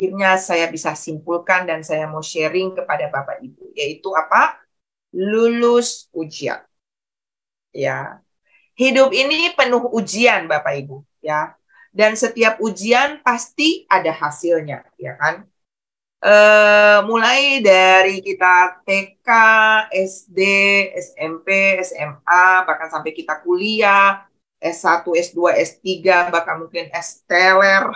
akhirnya saya bisa simpulkan dan saya mau sharing kepada Bapak Ibu, yaitu apa? Lulus ujian. Ya. Hidup ini penuh ujian, Bapak Ibu, ya. Dan setiap ujian pasti ada hasilnya, ya kan? Mulai dari kita TK, SD, SMP, SMA, bahkan sampai kita kuliah, S1, S2, S3, bahkan mungkin S-teler.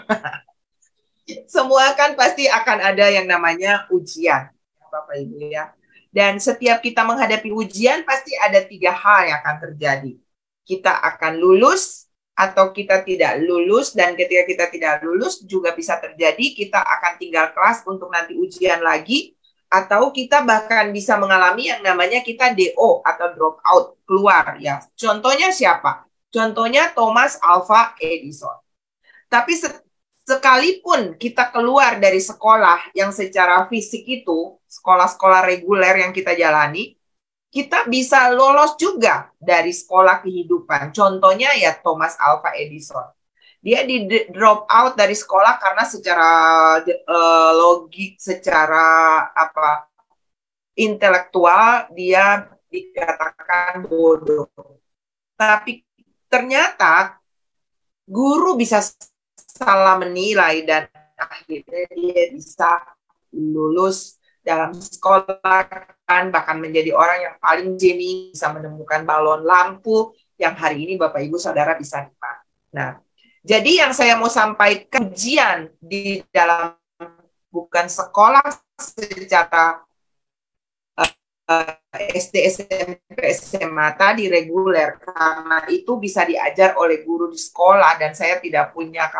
Semua kan pasti akan ada yang namanya ujian, Bapak Ibu ya. Dan setiap kita menghadapi ujian pasti ada 3 hal yang akan terjadi. Kita akan lulus atau kita tidak lulus, dan ketika kita tidak lulus juga bisa terjadi kita akan tinggal kelas untuk nanti ujian lagi, atau kita bahkan bisa mengalami yang namanya kita DO atau drop out, keluar ya. Contohnya siapa? Contohnya Thomas Alva Edison. Tapi sekalipun kita keluar dari sekolah yang secara fisik itu, sekolah-sekolah reguler yang kita jalani, kita bisa lolos juga dari sekolah kehidupan. Contohnya ya Thomas Alva Edison. Dia di drop out dari sekolah karena secara logik, secara intelektual dia dikatakan bodoh. Tapi ternyata guru bisa salah menilai dan akhirnya dia bisa lulus dalam sekolah, bahkan menjadi orang yang paling jenius, bisa menemukan balon lampu yang hari ini Bapak Ibu Saudara bisa nikmati. Nah, jadi yang saya mau sampaikan, ujian di dalam bukan sekolah secara SD, SMP, SMA tadi reguler, karena itu bisa diajar oleh guru di sekolah dan saya tidak punya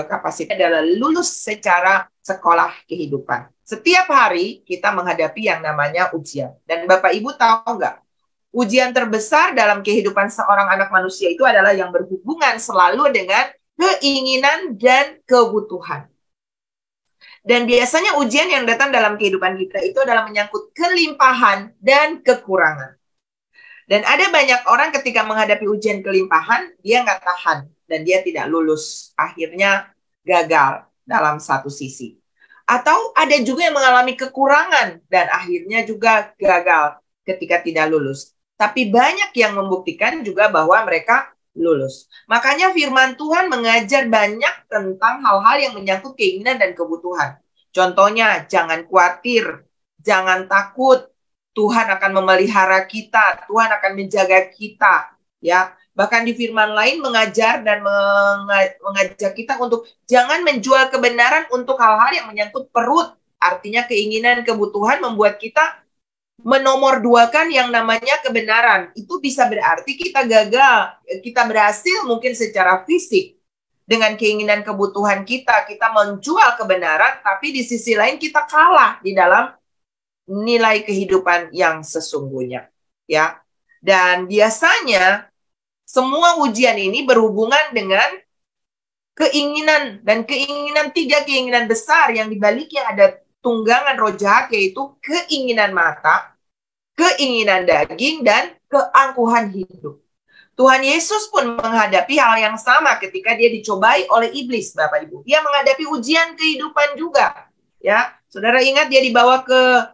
kapasitas adalah lulus secara sekolah kehidupan. Setiap hari kita menghadapi yang namanya ujian. Dan Bapak Ibu tahu nggak? Ujian terbesar dalam kehidupan seorang anak manusia itu adalah yang berhubungan selalu dengan keinginan dan kebutuhan. Dan biasanya ujian yang datang dalam kehidupan kita itu adalah menyangkut kelimpahan dan kekurangan. Dan ada banyak orang ketika menghadapi ujian kelimpahan, dia nggak tahan dan dia tidak lulus. Akhirnya gagal dalam satu sisi. Atau ada juga yang mengalami kekurangan dan akhirnya juga gagal ketika tidak lulus. Tapi banyak yang membuktikan juga bahwa mereka lulus. Makanya firman Tuhan mengajar banyak tentang hal-hal yang menyangkut keinginan dan kebutuhan. Contohnya, jangan khawatir, jangan takut. Tuhan akan memelihara kita, Tuhan akan menjaga kita, ya. Bahkan di firman lain mengajar dan mengajak kita untuk jangan menjual kebenaran untuk hal-hal yang menyangkut perut. Artinya keinginan, kebutuhan membuat kita menomorduakan yang namanya kebenaran. Itu bisa berarti kita gagal, kita berhasil mungkin secara fisik dengan keinginan kebutuhan kita menjual kebenaran, tapi di sisi lain kita kalah di dalam nilai kehidupan yang sesungguhnya, ya. Dan biasanya semua ujian ini berhubungan dengan keinginan, dan tiga keinginan besar yang dibaliknya ada tunggangan roh jahat, yaitu keinginan mata, keinginan daging, dan keangkuhan hidup. Tuhan Yesus pun menghadapi hal yang sama ketika dia dicobai oleh iblis, Bapak Ibu. Dia menghadapi ujian kehidupan juga, ya. Saudara ingat dia dibawa ke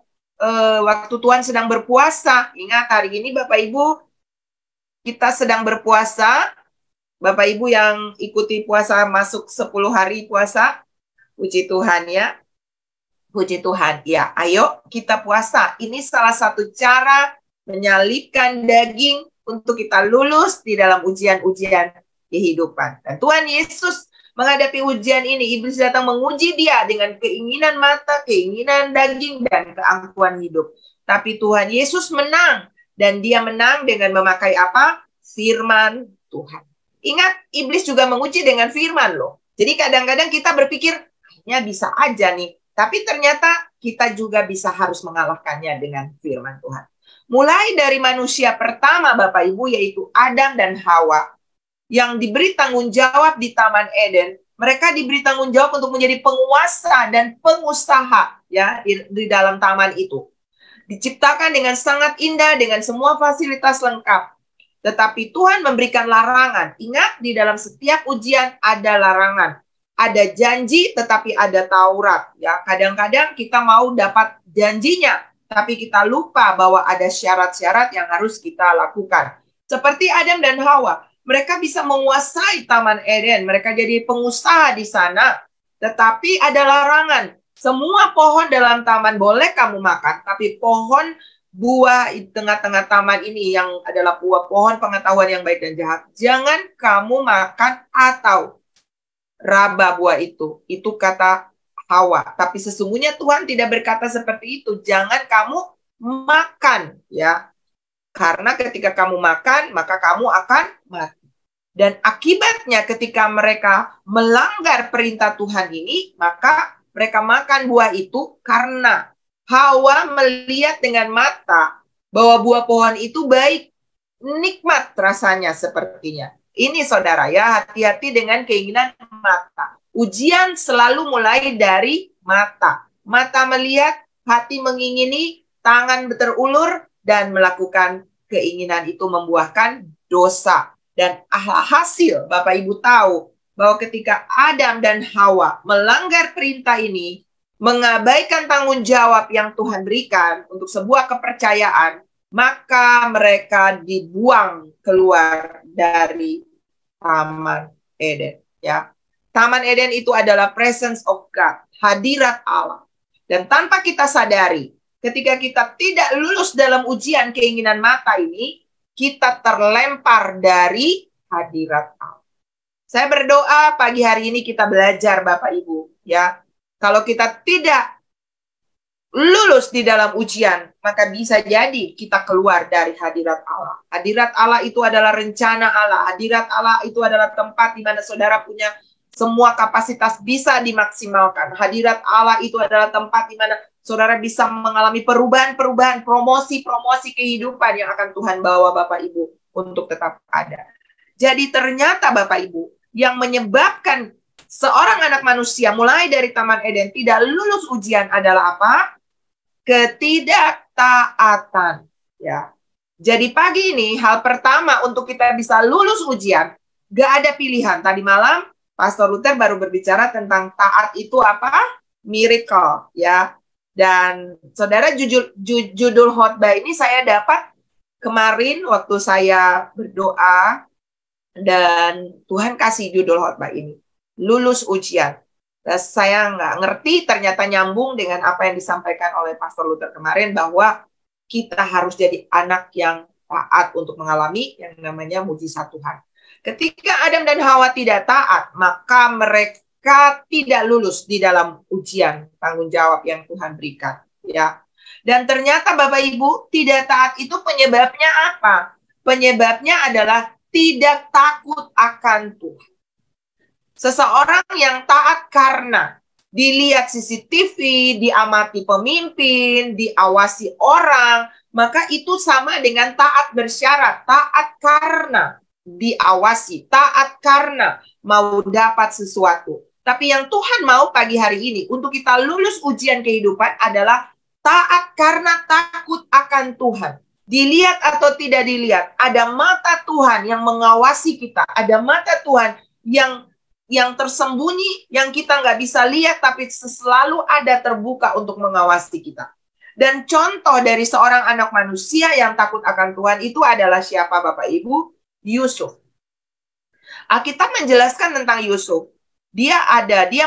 waktu Tuhan sedang berpuasa. Ingat hari ini Bapak Ibu kita sedang berpuasa. Bapak Ibu yang ikuti puasa masuk 10 hari puasa, puji Tuhan ya. Puji Tuhan. Ya, ayo kita puasa. Ini salah satu cara menyalibkan daging untuk kita lulus di dalam ujian-ujian kehidupan. Dan Tuhan Yesus menghadapi ujian ini, iblis datang menguji dia dengan keinginan mata, keinginan daging, dan keangkuhan hidup. Tapi Tuhan Yesus menang. Dan dia menang dengan memakai apa? Firman Tuhan. Ingat, iblis juga menguji dengan firman loh. Jadi kadang-kadang kita berpikir, kayaknya bisa aja nih. Tapi ternyata kita juga bisa harus mengalahkannya dengan firman Tuhan. Mulai dari manusia pertama Bapak Ibu, yaitu Adam dan Hawa, yang diberi tanggung jawab di Taman Eden. Mereka diberi tanggung jawab untuk menjadi penguasa dan pengusaha ya di dalam taman itu. Diciptakan dengan sangat indah, dengan semua fasilitas lengkap. Tetapi Tuhan memberikan larangan. Ingat, di dalam setiap ujian ada larangan. ada janji tetapi ada Taurat, ya. Kadang-kadang kita mau dapat janjinya, tapi kita lupa bahwa ada syarat-syarat yang harus kita lakukan. Seperti Adam dan Hawa, mereka bisa menguasai Taman Eden, mereka jadi pengusaha di sana, tetapi ada larangan. Semua pohon dalam taman boleh kamu makan, tapi pohon buah di tengah-tengah taman ini yang adalah buah pohon pengetahuan yang baik dan jahat, jangan kamu makan atau raba buah itu. Itu kata Hawa. Tapi sesungguhnya Tuhan tidak berkata seperti itu. Jangan kamu makan, ya. Karena ketika kamu makan, maka kamu akan mati. Dan akibatnya ketika mereka melanggar perintah Tuhan ini, maka mereka makan buah itu karena Hawa melihat dengan mata bahwa buah pohon itu baik, nikmat rasanya sepertinya. Ini saudara ya, hati-hati dengan keinginan mata. Ujian selalu mulai dari mata. Mata melihat, hati mengingini, tangan terulur, dan melakukan keinginan itu membuahkan dosa. Dan hasil Bapak Ibu tahu bahwa ketika Adam dan Hawa melanggar perintah ini, mengabaikan tanggung jawab yang Tuhan berikan untuk sebuah kepercayaan, maka mereka dibuang keluar dari Taman Eden. Ya, Taman Eden itu adalah presence of God, hadirat Allah. Dan tanpa kita sadari, ketika kita tidak lulus dalam ujian keinginan mata ini, kita terlempar dari hadirat Allah. Saya berdoa pagi hari ini kita belajar Bapak Ibu, ya. Kalau kita tidak lulus di dalam ujian, maka bisa jadi kita keluar dari hadirat Allah. Hadirat Allah itu adalah rencana Allah. Hadirat Allah itu adalah tempat di mana saudara punya semua kapasitas bisa dimaksimalkan. Hadirat Allah itu adalah tempat di mana saudara bisa mengalami perubahan-perubahan, promosi-promosi kehidupan yang akan Tuhan bawa Bapak Ibu untuk tetap ada. Jadi ternyata Bapak Ibu, yang menyebabkan seorang anak manusia mulai dari Taman Eden tidak lulus ujian adalah apa? Ketidaktaatan. Ya. Jadi pagi ini hal pertama untuk kita bisa lulus ujian, gak ada pilihan. Tadi malam Pastor Luther baru berbicara tentang taat itu apa? Miracle, ya. Dan saudara, judul khotbah ini saya dapat kemarin waktu saya berdoa, dan Tuhan kasih judul khotbah ini, lulus ujian. Dan saya nggak ngerti, ternyata nyambung dengan apa yang disampaikan oleh Pastor Luther kemarin, bahwa kita harus jadi anak yang taat untuk mengalami yang namanya mujizat Tuhan. Ketika Adam dan Hawa tidak taat, maka mereka tidak lulus di dalam ujian tanggung jawab yang Tuhan berikan, ya. Dan ternyata Bapak Ibu, tidak taat itu penyebabnya apa? Penyebabnya adalah tidak takut akan Tuhan. Seseorang yang taat karena dilihat CCTV, diamati pemimpin, diawasi orang, maka itu sama dengan taat bersyarat. Taat karena diawasi, taat karena mau dapat sesuatu. Tapi yang Tuhan mau pagi hari ini untuk kita lulus ujian kehidupan adalah taat karena takut akan Tuhan. Dilihat atau tidak dilihat, ada mata Tuhan yang mengawasi kita. Ada mata Tuhan yang tersembunyi, yang kita nggak bisa lihat, tapi selalu ada terbuka untuk mengawasi kita. Dan contoh dari seorang anak manusia yang takut akan Tuhan itu adalah siapa Bapak Ibu? Yusuf. Alkitab menjelaskan tentang Yusuf. Dia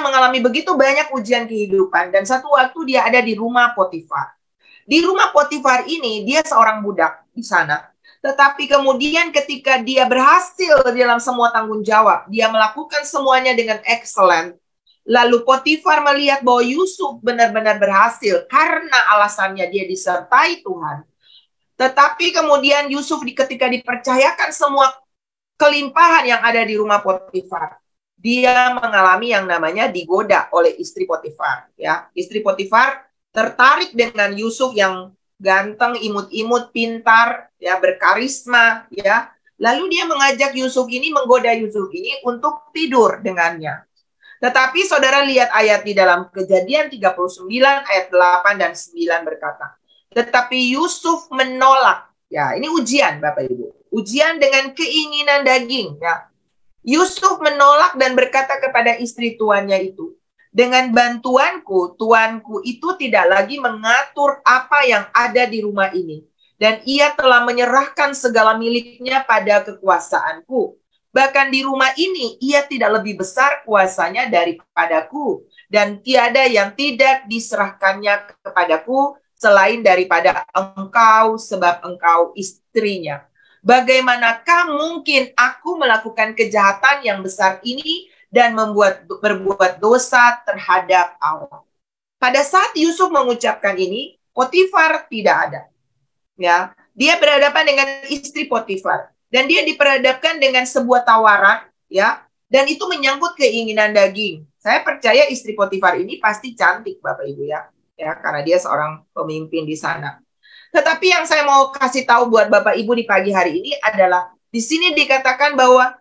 mengalami begitu banyak ujian kehidupan, dan satu waktu dia ada di rumah Potifar. Di rumah Potifar ini dia seorang budak di sana. Tetapi kemudian ketika dia berhasil dalam semua tanggung jawab, dia melakukan semuanya dengan excellent. Lalu Potifar melihat bahwa Yusuf benar-benar berhasil karena alasannya dia disertai Tuhan. Tetapi kemudian Yusuf ketika dipercayakan semua kelimpahan yang ada di rumah Potifar, dia mengalami yang namanya digoda oleh istri Potifar. Ya, istri Potifar tertarik dengan Yusuf yang ganteng, imut-imut, pintar, ya, berkarisma, ya. Lalu dia mengajak Yusuf ini, menggoda Yusuf ini untuk tidur dengannya. Tetapi saudara lihat ayat di dalam Kejadian 39 ayat 8 dan 9 berkata, tetapi Yusuf menolak. Ya, ini ujian Bapak Ibu. Ujian dengan keinginan daging, ya. Yusuf menolak dan berkata kepada istri tuannya itu, dengan bantuanku, tuanku itu tidak lagi mengatur apa yang ada di rumah ini. Dan ia telah menyerahkan segala miliknya pada kekuasaanku. Bahkan di rumah ini, ia tidak lebih besar kuasanya daripadaku. Dan tiada yang tidak diserahkannya kepadaku selain daripada engkau, sebab engkau istrinya. Bagaimanakah mungkin aku melakukan kejahatan yang besar ini dan berbuat dosa terhadap Allah. Pada saat Yusuf mengucapkan ini, Potifar tidak ada. Ya, dia berhadapan dengan istri Potifar dan dia diperhadapkan dengan sebuah tawaran, ya, dan itu menyangkut keinginan daging. Saya percaya istri Potifar ini pasti cantik, Bapak Ibu ya, karena dia seorang pemimpin di sana. Tetapi yang saya mau kasih tahu buat Bapak Ibu di pagi hari ini adalah di sini dikatakan bahwa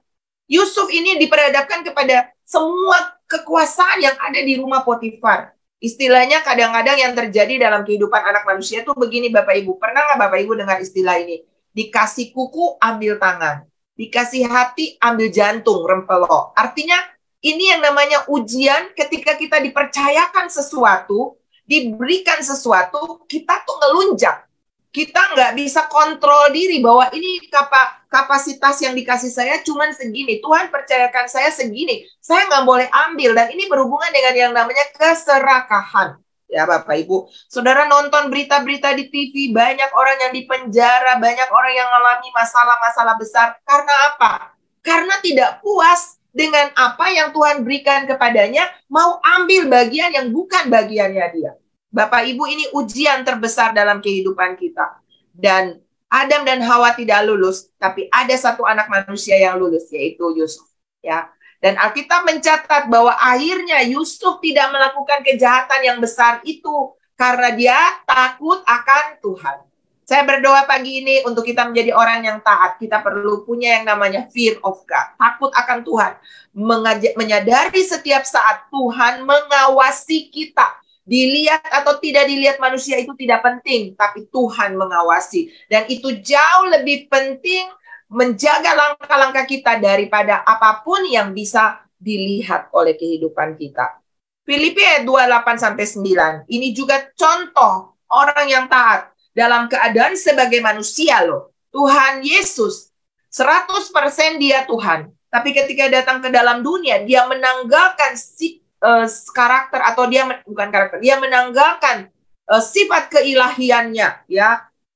Yusuf ini diperhadapkan kepada semua kekuasaan yang ada di rumah Potifar. Istilahnya kadang-kadang yang terjadi dalam kehidupan anak manusia itu begini Bapak Ibu. Pernah nggak Bapak Ibu dengar istilah ini? Dikasih kuku, ambil tangan. Dikasih hati, ambil jantung, rempelok. Artinya ini yang namanya ujian ketika kita dipercayakan sesuatu, diberikan sesuatu, kita tuh ngelunjak. Kita nggak bisa kontrol diri bahwa ini kapasitas yang dikasih saya cuma segini. Tuhan percayakan saya segini. Saya nggak boleh ambil. Dan ini berhubungan dengan yang namanya keserakahan. Ya Bapak Ibu. Saudara nonton berita-berita di TV. Banyak orang yang dipenjara. Banyak orang yang mengalami masalah-masalah besar. Karena apa? Karena tidak puas dengan apa yang Tuhan berikan kepadanya. Mau ambil bagian yang bukan bagiannya dia. Bapak Ibu, ini ujian terbesar dalam kehidupan kita. Dan Adam dan Hawa tidak lulus, tapi ada satu anak manusia yang lulus, yaitu Yusuf. Ya. Dan Alkitab mencatat bahwa akhirnya Yusuf tidak melakukan kejahatan yang besar itu karena dia takut akan Tuhan. Saya berdoa pagi ini untuk kita menjadi orang yang taat. Kita perlu punya yang namanya fear of God. Takut akan Tuhan. Menyadari setiap saat Tuhan mengawasi kita. Dilihat atau tidak dilihat manusia itu tidak penting, tapi Tuhan mengawasi. Dan itu jauh lebih penting menjaga langkah-langkah kita daripada apapun yang bisa dilihat oleh kehidupan kita. Filipi ayat 28-9. Ini juga contoh orang yang taat dalam keadaan sebagai manusia loh. Tuhan Yesus 100% dia Tuhan. Tapi ketika datang ke dalam dunia, dia menanggalkan karakter atau dia bukan karakter, dia menanggalkan sifat keilahiannya ya,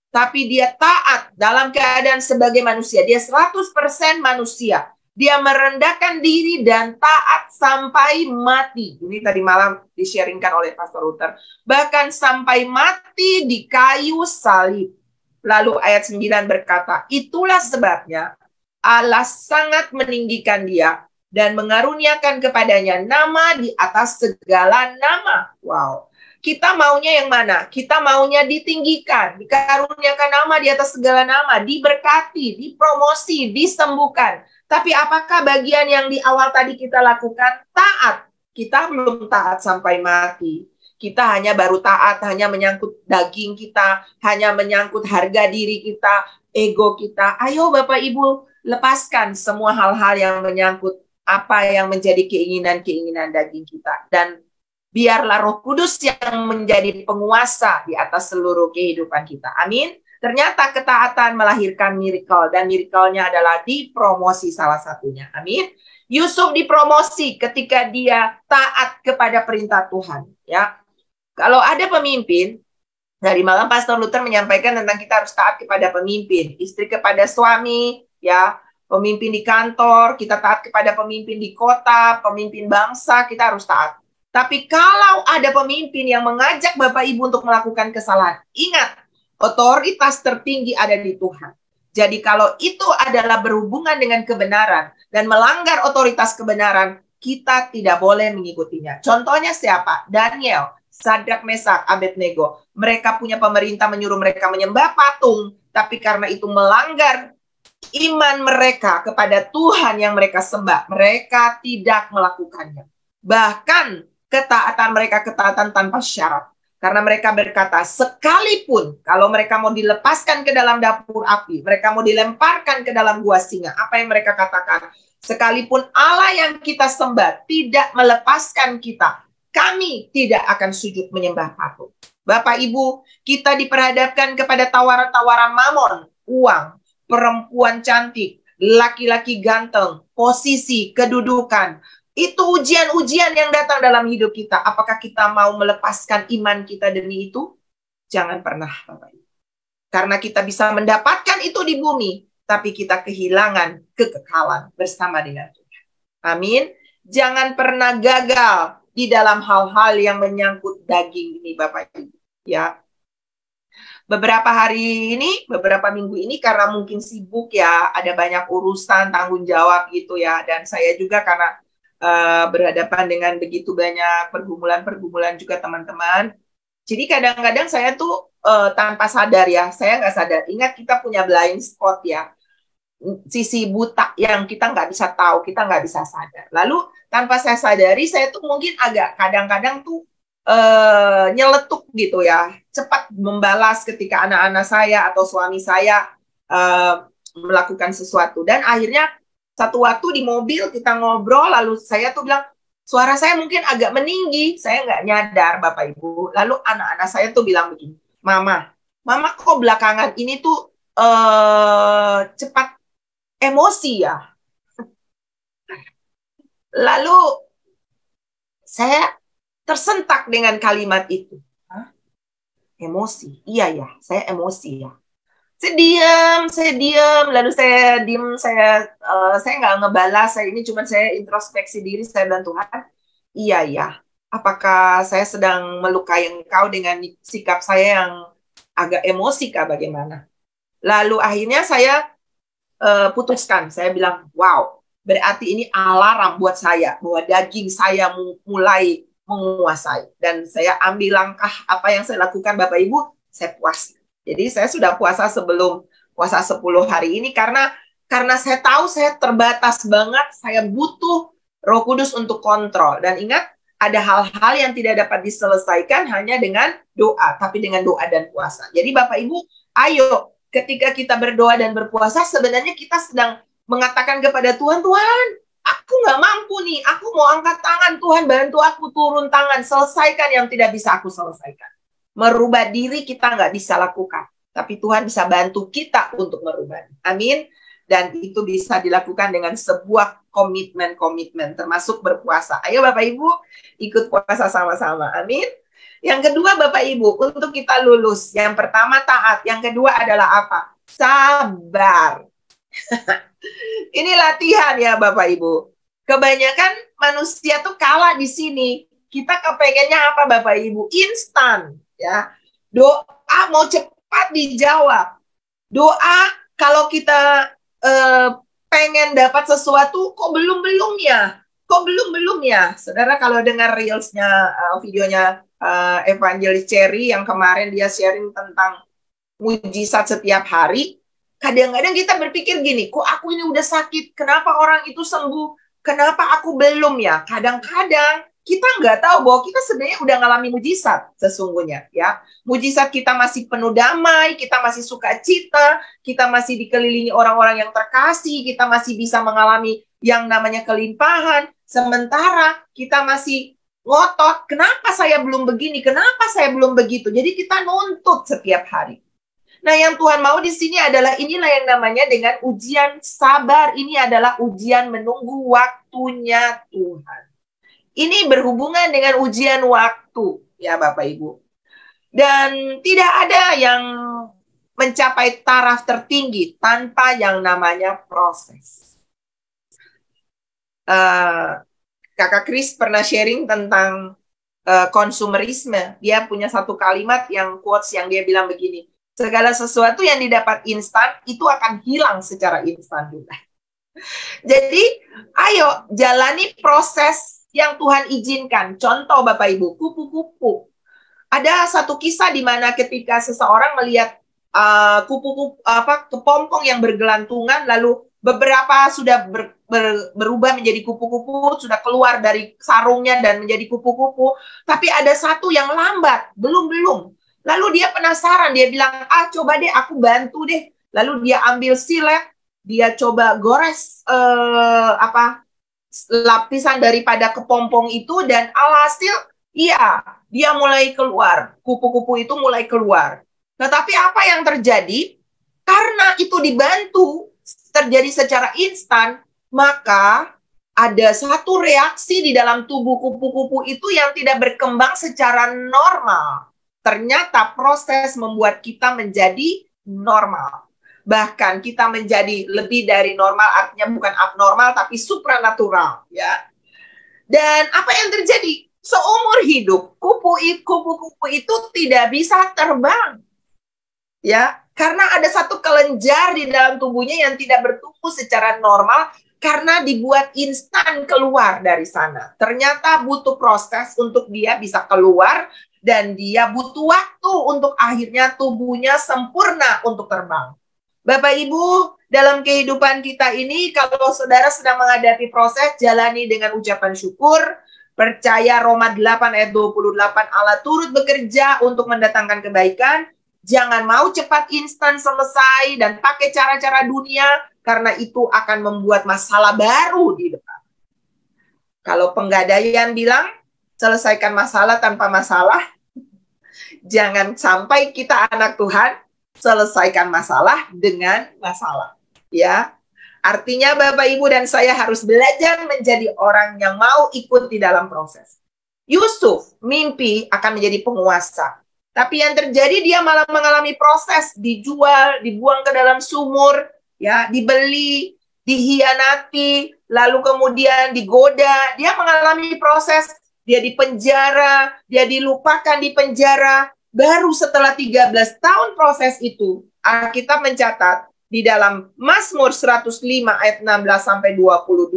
tapi dia taat dalam keadaan sebagai manusia. Dia 100% manusia. Dia merendahkan diri dan taat sampai mati. Ini tadi malam di-sharingkan oleh Pastor Luther. Bahkan sampai mati di kayu salib. Lalu ayat 9 berkata, itulah sebabnya Allah sangat meninggikan dia dan mengaruniakan kepadanya nama di atas segala nama. Wow. Kita maunya yang mana? Kita maunya ditinggikan, dikaruniakan nama di atas segala nama, diberkati, dipromosi, disembuhkan. Tapi apakah bagian yang di awal tadi kita lakukan? Taat. Kita belum taat sampai mati. Kita hanya baru taat, hanya menyangkut daging kita, hanya menyangkut harga diri kita, ego kita. Ayo Bapak Ibu, lepaskan semua hal-hal yang menyangkut apa yang menjadi keinginan-keinginan daging kita. Dan biarlah Roh Kudus yang menjadi penguasa di atas seluruh kehidupan kita. Amin. Ternyata ketaatan melahirkan miracle. Dan miracle-nya adalah dipromosi salah satunya. Amin. Yusuf dipromosi ketika dia taat kepada perintah Tuhan. Ya. Kalau ada pemimpin, dari malam Pastor Luther menyampaikan tentang kita harus taat kepada pemimpin. Istri kepada suami, ya. Pemimpin di kantor, kita taat kepada pemimpin di kota, pemimpin bangsa, kita harus taat. Tapi kalau ada pemimpin yang mengajak Bapak Ibu untuk melakukan kesalahan, ingat, otoritas tertinggi ada di Tuhan. Jadi kalau itu adalah berhubungan dengan kebenaran dan melanggar otoritas kebenaran, kita tidak boleh mengikutinya. Contohnya siapa? Daniel, Sadrak, Mesak, Abednego. Mereka punya pemerintah menyuruh mereka menyembah patung, tapi karena itu melanggar iman mereka kepada Tuhan yang mereka sembah, mereka tidak melakukannya. Bahkan ketaatan mereka ketaatan tanpa syarat. Karena mereka berkata, sekalipun kalau mereka mau dilepaskan ke dalam dapur api, mereka mau dilemparkan ke dalam gua singa, apa yang mereka katakan? Sekalipun Allah yang kita sembah tidak melepaskan kita, kami tidak akan sujud menyembah patung. Bapak Ibu, kita diperhadapkan kepada tawaran-tawaran mamon, uang, perempuan cantik, laki-laki ganteng, posisi, kedudukan. Itu ujian-ujian yang datang dalam hidup kita. Apakah kita mau melepaskan iman kita demi itu? Jangan pernah, Bapak Ibu. Karena kita bisa mendapatkan itu di bumi, tapi kita kehilangan kekekalan bersama dengan Tuhan. Amin. Jangan pernah gagal di dalam hal-hal yang menyangkut daging ini, Bapak Ibu. Ya. Beberapa hari ini, beberapa minggu ini karena mungkin sibuk ya, ada banyak urusan, tanggung jawab gitu ya. Dan saya juga karena berhadapan dengan begitu banyak pergumulan-pergumulan juga teman-teman. Jadi kadang-kadang saya tuh tanpa sadar ya, saya nggak sadar. Ingat kita punya blind spot ya, sisi buta yang kita nggak bisa tahu, kita nggak bisa sadar. Lalu tanpa saya sadari, saya tuh mungkin agak kadang-kadang tuh nyeletuk gitu ya, cepat membalas ketika anak-anak saya atau suami saya melakukan sesuatu. Dan akhirnya satu waktu di mobil kita ngobrol, lalu saya tuh bilang, suara saya mungkin agak meninggi, saya nggak nyadar Bapak Ibu. Lalu anak-anak saya tuh bilang begini, Mama kok belakangan ini tuh cepat emosi ya. Lalu saya tersentak dengan kalimat itu. Hah? Emosi? Iya ya, saya emosi ya. Saya diam, lalu saya nggak ngebalas, saya ini cuma saya introspeksi diri, saya bilang Tuhan, iya ya, apakah saya sedang melukai Engkau dengan sikap saya yang agak emosi kah bagaimana? Lalu akhirnya saya putuskan, saya bilang, wow, berarti ini alarm buat saya, bahwa daging saya mulai menguasai, dan saya ambil langkah apa yang saya lakukan Bapak Ibu, saya puasa. Jadi saya sudah puasa sebelum puasa 10 hari ini karena saya tahu saya terbatas banget, saya butuh Roh Kudus untuk kontrol. Dan ingat, ada hal-hal yang tidak dapat diselesaikan hanya dengan doa, tapi dengan doa dan puasa. Jadi Bapak Ibu, ayo ketika kita berdoa dan berpuasa, sebenarnya kita sedang mengatakan kepada Tuhan, Tuhan, aku nggak mampu nih, aku mau angkat tangan, Tuhan bantu aku turun tangan, selesaikan yang tidak bisa aku selesaikan. Merubah diri kita nggak bisa lakukan, tapi Tuhan bisa bantu kita untuk merubah. Amin. Dan itu bisa dilakukan dengan sebuah komitmen, termasuk berpuasa. Ayo Bapak Ibu, ikut puasa sama-sama. Amin. Yang kedua Bapak Ibu, untuk kita lulus, yang pertama taat, yang kedua adalah apa? Sabar. Ini latihan ya Bapak Ibu. Kebanyakan manusia tuh kalah di sini. Kita kepengennya apa Bapak Ibu? Instan. Ya, doa mau cepat dijawab. Doa kalau kita pengen dapat sesuatu, kok belum ya. Saudara kalau dengar reelsnya, videonya Evangelis Cherry yang kemarin dia sharing tentang mujizat setiap hari, kadang-kadang kita berpikir gini, kok aku ini udah sakit, kenapa orang itu sembuh, kenapa aku belum ya? Kadang-kadang kita nggak tahu bahwa kita sebenarnya udah ngalami mujizat sesungguhnya ya. Mujizat kita masih penuh damai, kita masih sukacita, kita masih dikelilingi orang-orang yang terkasih, kita masih bisa mengalami yang namanya kelimpahan. Sementara kita masih ngotot, kenapa saya belum begini, kenapa saya belum begitu. Jadi kita nuntut setiap hari. Nah, yang Tuhan mau di sini adalah inilah yang namanya dengan ujian sabar. Ini adalah ujian menunggu waktunya Tuhan. Ini berhubungan dengan ujian waktu, ya Bapak Ibu. Dan tidak ada yang mencapai taraf tertinggi tanpa yang namanya proses. Kakak Chris pernah sharing tentang konsumerisme. Dia punya satu kalimat yang quotes yang dia bilang begini, segala sesuatu yang didapat instan itu akan hilang secara instan juga. Jadi, ayo jalani proses yang Tuhan izinkan. Contoh Bapak Ibu, kupu-kupu. Ada satu kisah di mana ketika seseorang melihat kepompong yang bergelantungan, lalu beberapa sudah berubah menjadi kupu-kupu, sudah keluar dari sarungnya dan menjadi kupu-kupu, tapi ada satu yang lambat, belum. Lalu dia penasaran, dia bilang, coba deh aku bantu deh. Lalu dia ambil silet, dia coba gores lapisan daripada kepompong itu, dan alhasil iya, dia mulai keluar, kupu-kupu itu mulai keluar. Tetapi apa yang terjadi? Karena itu dibantu terjadi secara instan, maka ada satu reaksi di dalam tubuh kupu-kupu itu yang tidak berkembang secara normal. Ternyata proses membuat kita menjadi normal. Bahkan kita menjadi lebih dari normal, artinya bukan abnormal tapi supranatural, ya. Dan apa yang terjadi? Seumur hidup kupu-kupu itu tidak bisa terbang, ya, karena ada satu kelenjar di dalam tubuhnya yang tidak bertumbuh secara normal karena dibuat instan keluar dari sana. Ternyata butuh proses untuk dia bisa keluar, dan dia butuh waktu untuk akhirnya tubuhnya sempurna untuk terbang. Bapak Ibu, dalam kehidupan kita ini, kalau saudara sedang menghadapi proses, jalani dengan ucapan syukur. Percaya Roma 8 ayat 28, Allah turut bekerja untuk mendatangkan kebaikan. Jangan mau cepat instan selesai dan pakai cara-cara dunia, karena itu akan membuat masalah baru di depan. Kalau Penggadaian bilang, selesaikan masalah tanpa masalah. Jangan sampai kita anak Tuhan selesaikan masalah dengan masalah, ya. Artinya Bapak Ibu dan saya harus belajar menjadi orang yang mau ikut di dalam proses. Yusuf mimpi akan menjadi penguasa, tapi yang terjadi dia malah mengalami proses, dijual, dibuang ke dalam sumur, ya, dibeli, dihianati, lalu kemudian digoda. Dia mengalami proses, dia dipenjara, dia dilupakan di penjara. Baru setelah 13 tahun proses itu, Alkitab mencatat di dalam Mazmur 105 ayat 16 sampai 22.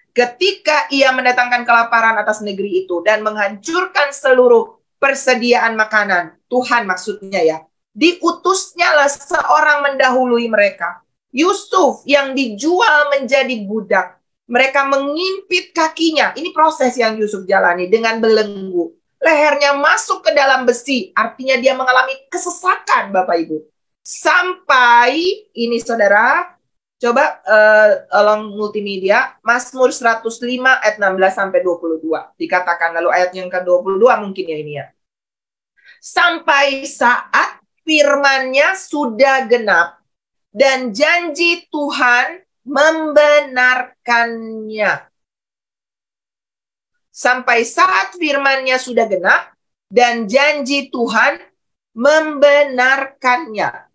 Ketika ia mendatangkan kelaparan atas negeri itu dan menghancurkan seluruh persediaan makanan, Tuhan maksudnya ya, diutusnyalah seorang mendahului mereka. Yusuf yang dijual menjadi budak. Mereka mengimpit kakinya. Ini proses yang Yusuf jalani dengan belenggu. Lehernya masuk ke dalam besi, artinya dia mengalami kesesakan, Bapak Ibu. Sampai, ini saudara, coba along multimedia, Mazmur 105 ayat 16 sampai 22. Dikatakan, lalu ayat yang ke-22 mungkin ya ini ya. Sampai saat firman-Nya sudah genap dan janji Tuhan membenarkannya. Sampai saat firman-Nya sudah genap dan janji Tuhan membenarkannya.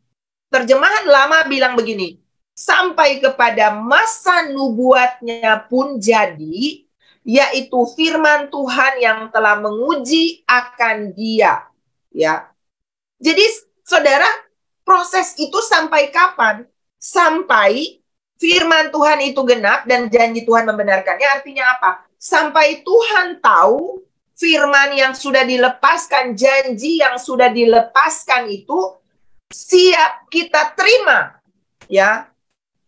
Terjemahan lama bilang begini, sampai kepada masa nubuatnya pun jadi, yaitu firman Tuhan yang telah menguji akan dia. Ya, jadi saudara, proses itu sampai kapan? Sampai firman Tuhan itu genap dan janji Tuhan membenarkannya. Artinya apa? Sampai Tuhan tahu firman yang sudah dilepaskan, janji yang sudah dilepaskan itu siap kita terima, ya.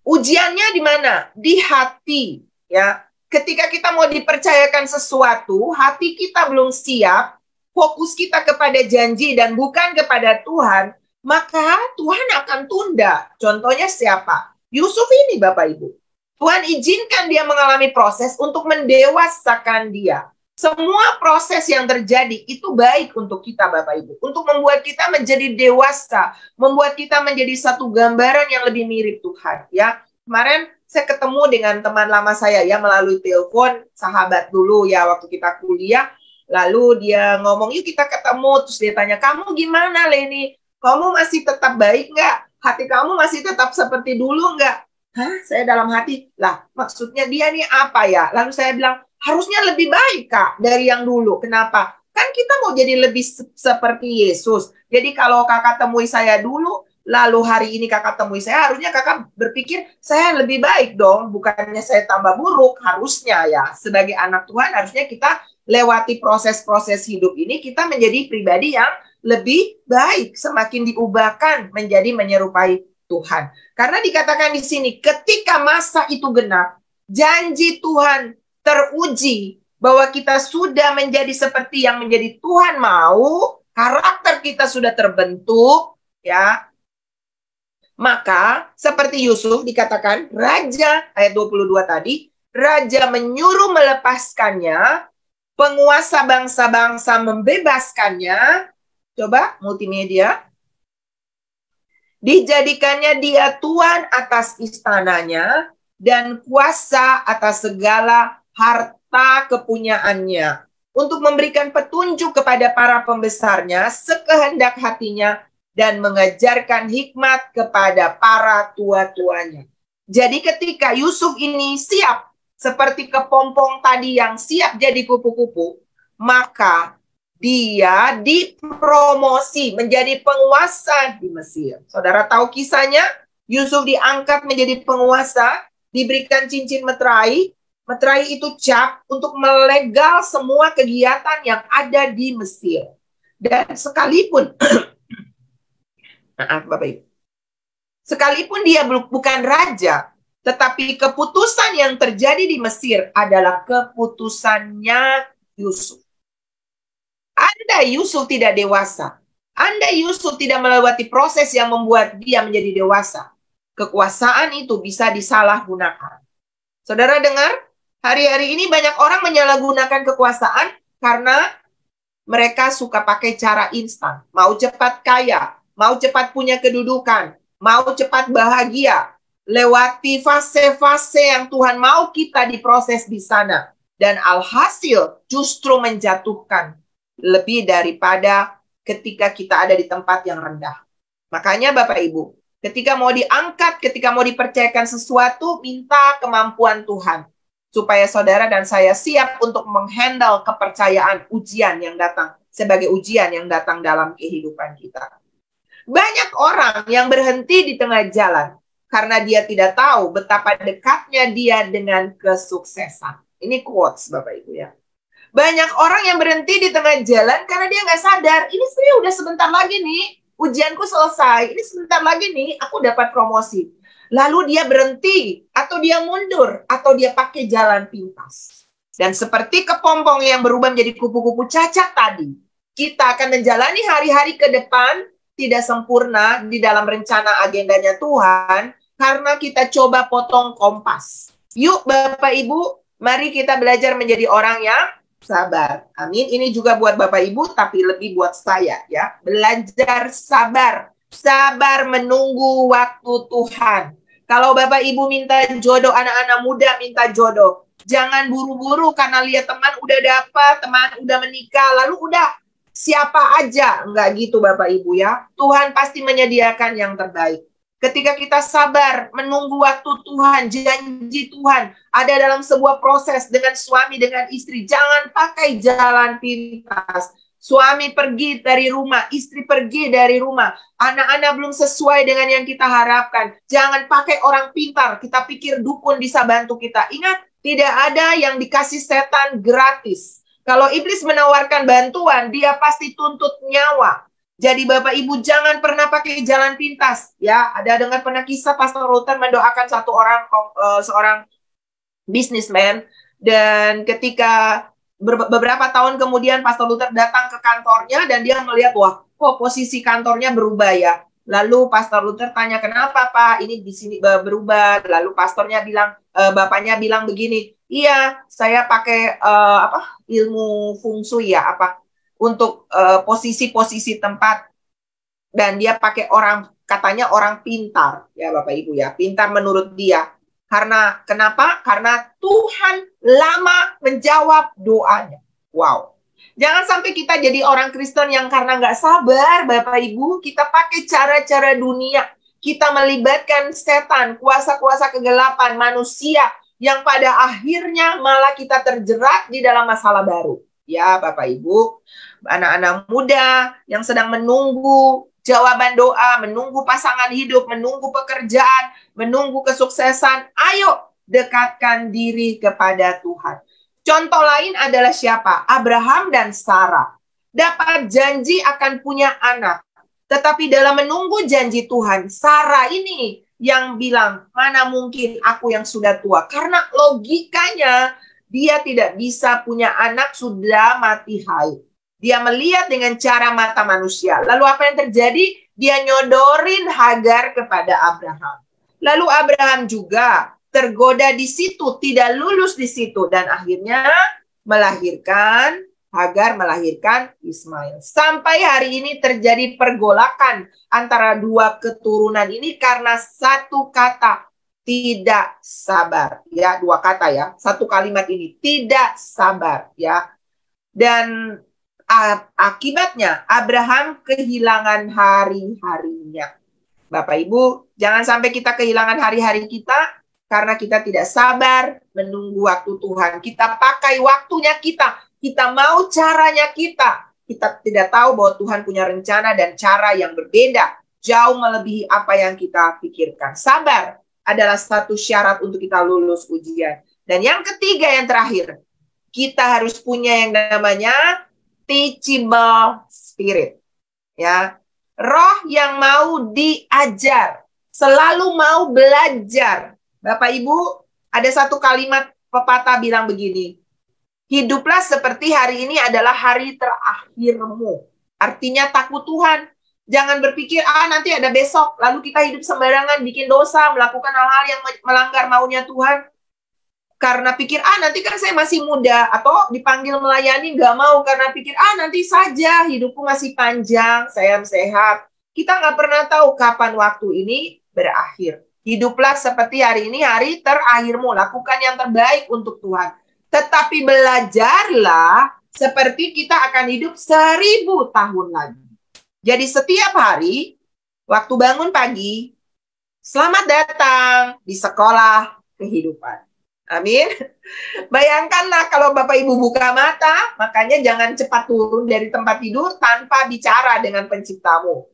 Ujiannya di mana? Di hati, ya. Ketika kita mau dipercayakan sesuatu, hati kita belum siap, fokus kita kepada janji dan bukan kepada Tuhan, maka Tuhan akan tunda. Contohnya siapa? Yusuf ini, Bapak Ibu. Tuhan izinkan dia mengalami proses untuk mendewasakan dia. Semua proses yang terjadi itu baik untuk kita, Bapak Ibu. Untuk membuat kita menjadi dewasa, membuat kita menjadi satu gambaran yang lebih mirip Tuhan. Ya, kemarin saya ketemu dengan teman lama saya ya melalui telepon, sahabat dulu ya waktu kita kuliah. Lalu dia ngomong, yuk kita ketemu. Terus dia tanya, kamu gimana Leni? Kamu masih tetap baik nggak? Hati kamu masih tetap seperti dulu nggak? Hah? Saya dalam hati, lah maksudnya dia nih apa ya? Lalu saya bilang, harusnya lebih baik Kak dari yang dulu. Kenapa? Kan kita mau jadi lebih seperti Yesus. Jadi kalau kakak temui saya dulu, lalu hari ini kakak temui saya, harusnya kakak berpikir, saya lebih baik dong. Bukannya saya tambah buruk, harusnya ya. Sebagai anak Tuhan, harusnya kita lewati proses-proses hidup ini, kita menjadi pribadi yang lebih baik. Semakin diubahkan menjadi menyerupai Tuhan. Karena dikatakan di sini, ketika masa itu genap, janji Tuhan teruji bahwa kita sudah menjadi seperti yang menjadi Tuhan mau, karakter kita sudah terbentuk, ya. Maka seperti Yusuf dikatakan raja, ayat 22 tadi, raja menyuruh melepaskannya, penguasa bangsa-bangsa membebaskannya. Coba multimedia. Dijadikannya dia tuan atas istananya dan kuasa atas segala harta kepunyaannya, untuk memberikan petunjuk kepada para pembesarnya sekehendak hatinya dan mengajarkan hikmat kepada para tua-tuanya. Jadi ketika Yusuf ini siap seperti kepompong tadi yang siap jadi kupu-kupu, maka dia dipromosi menjadi penguasa di Mesir. Saudara tahu kisahnya? Yusuf diangkat menjadi penguasa, diberikan cincin meterai. Meterai itu cap untuk melegal semua kegiatan yang ada di Mesir. Dan sekalipun maaf Bapak Ibu, sekalipun dia bukan raja, tetapi keputusan yang terjadi di Mesir adalah keputusannya Yusuf. Andai Yusuf tidak dewasa, andai Yusuf tidak melewati proses yang membuat dia menjadi dewasa, kekuasaan itu bisa disalahgunakan. Saudara dengar, hari-hari ini banyak orang menyalahgunakan kekuasaan karena mereka suka pakai cara instan. Mau cepat kaya, mau cepat punya kedudukan, mau cepat bahagia, lewati fase-fase yang Tuhan mau kita diproses di sana. Dan alhasil justru menjatuhkan lebih daripada ketika kita ada di tempat yang rendah. Makanya Bapak Ibu, ketika mau diangkat, ketika mau dipercayakan sesuatu, minta kemampuan Tuhan. Supaya saudara dan saya siap untuk menghandle kepercayaan ujian yang datang. Sebagai ujian yang datang dalam kehidupan kita. Banyak orang yang berhenti di tengah jalan. Karena dia tidak tahu betapa dekatnya dia dengan kesuksesan. Ini quotes Bapak Ibu ya. Banyak orang yang berhenti di tengah jalan karena dia nggak sadar. Ini sebenarnya udah sebentar lagi nih, ujianku selesai. Ini sebentar lagi nih, aku dapat promosi. Lalu dia berhenti, atau dia mundur, atau dia pakai jalan pintas. Dan seperti kepompong yang berubah menjadi kupu-kupu cacat tadi, kita akan menjalani hari-hari ke depan tidak sempurna di dalam rencana agendanya Tuhan, karena kita coba potong kompas. Yuk Bapak Ibu, mari kita belajar menjadi orang yang sabar. Amin. Ini juga buat Bapak Ibu, tapi lebih buat saya ya. Belajar sabar. Sabar menunggu waktu Tuhan. Kalau Bapak Ibu minta jodoh, anak-anak muda minta jodoh. Jangan buru-buru karena lihat teman udah dapat, teman udah menikah, lalu udah siapa aja. Enggak gitu Bapak Ibu ya. Tuhan pasti menyediakan yang terbaik. Ketika kita sabar menunggu waktu Tuhan, janji Tuhan ada dalam sebuah proses dengan suami, dengan istri. Jangan pakai jalan pintas. Suami pergi dari rumah, istri pergi dari rumah. Anak-anak belum sesuai dengan yang kita harapkan. Jangan pakai orang pintar. Kita pikir dukun bisa bantu kita. Ingat, tidak ada yang dikasih setan gratis. Kalau iblis menawarkan bantuan, dia pasti tuntut nyawa. Jadi Bapak Ibu jangan pernah pakai jalan pintas ya. Ada dengar pernah kisah Pastor Luther mendoakan seorang businessman, dan ketika beberapa tahun kemudian Pastor Luther datang ke kantornya dan dia melihat wah kok posisi kantornya berubah ya. Lalu Pastor Luther tanya kenapa Pak ini di sini berubah. Lalu pastornya bilang bapaknya bilang begini, iya saya pakai ilmu feng shui ya untuk posisi-posisi tempat, dan dia pakai orang, katanya orang pintar ya Bapak Ibu ya, pintar menurut dia. Karena kenapa? Karena Tuhan lama menjawab doanya. Wow. Jangan sampai kita jadi orang Kristen yang karena nggak sabar Bapak Ibu, kita pakai cara-cara dunia, kita melibatkan setan, kuasa-kuasa kegelapan, manusia yang pada akhirnya malah kita terjerat di dalam masalah baru. Ya Bapak Ibu, anak-anak muda yang sedang menunggu jawaban doa, menunggu pasangan hidup, menunggu pekerjaan, menunggu kesuksesan, ayo dekatkan diri kepada Tuhan. Contoh lain adalah siapa? Abraham dan Sarah. Dapat janji akan punya anak. Tetapi dalam menunggu janji Tuhan, Sarah ini yang bilang, mana mungkin aku yang sudah tua. Karena logikanya, dia tidak bisa punya anak sudah mati haid. Dia melihat dengan cara mata manusia. Lalu apa yang terjadi? Dia nyodorin Hagar kepada Abraham. Lalu Abraham juga tergoda di situ, tidak lulus di situ. Dan akhirnya melahirkan, Hagar melahirkan Ismail. Sampai hari ini terjadi pergolakan antara dua keturunan ini karena satu kata, tidak sabar. Ya, dua kata ya. Satu kalimat ini, tidak sabar ya. Dan akibatnya Abraham kehilangan hari-harinya. Bapak Ibu, jangan sampai kita kehilangan hari-hari kita karena kita tidak sabar menunggu waktu Tuhan. Kita pakai waktunya kita mau caranya kita. Kita tidak tahu bahwa Tuhan punya rencana dan cara yang berbeda, jauh melebihi apa yang kita pikirkan. Sabar adalah satu syarat untuk kita lulus ujian. Dan yang ketiga, yang terakhir, kita harus punya yang namanya teachable spirit. Ya, roh yang mau diajar, selalu mau belajar. Bapak Ibu, ada satu kalimat pepatah bilang begini, hiduplah seperti hari ini adalah hari terakhirmu. Artinya takut Tuhan. Jangan berpikir, nanti ada besok. Lalu kita hidup sembarangan, bikin dosa, melakukan hal-hal yang melanggar maunya Tuhan. Karena pikir, nanti kan saya masih muda. Atau dipanggil melayani, nggak mau. Karena pikir, nanti saja, hidupku masih panjang, saya sehat. Kita nggak pernah tahu kapan waktu ini berakhir. Hiduplah seperti hari ini, hari terakhirmu. Lakukan yang terbaik untuk Tuhan. Tetapi belajarlah seperti kita akan hidup 1000 tahun lagi. Jadi setiap hari, waktu bangun pagi, selamat datang di sekolah kehidupan. Amin. Bayangkanlah kalau Bapak Ibu buka mata, makanya jangan cepat turun dari tempat tidur tanpa bicara dengan penciptamu.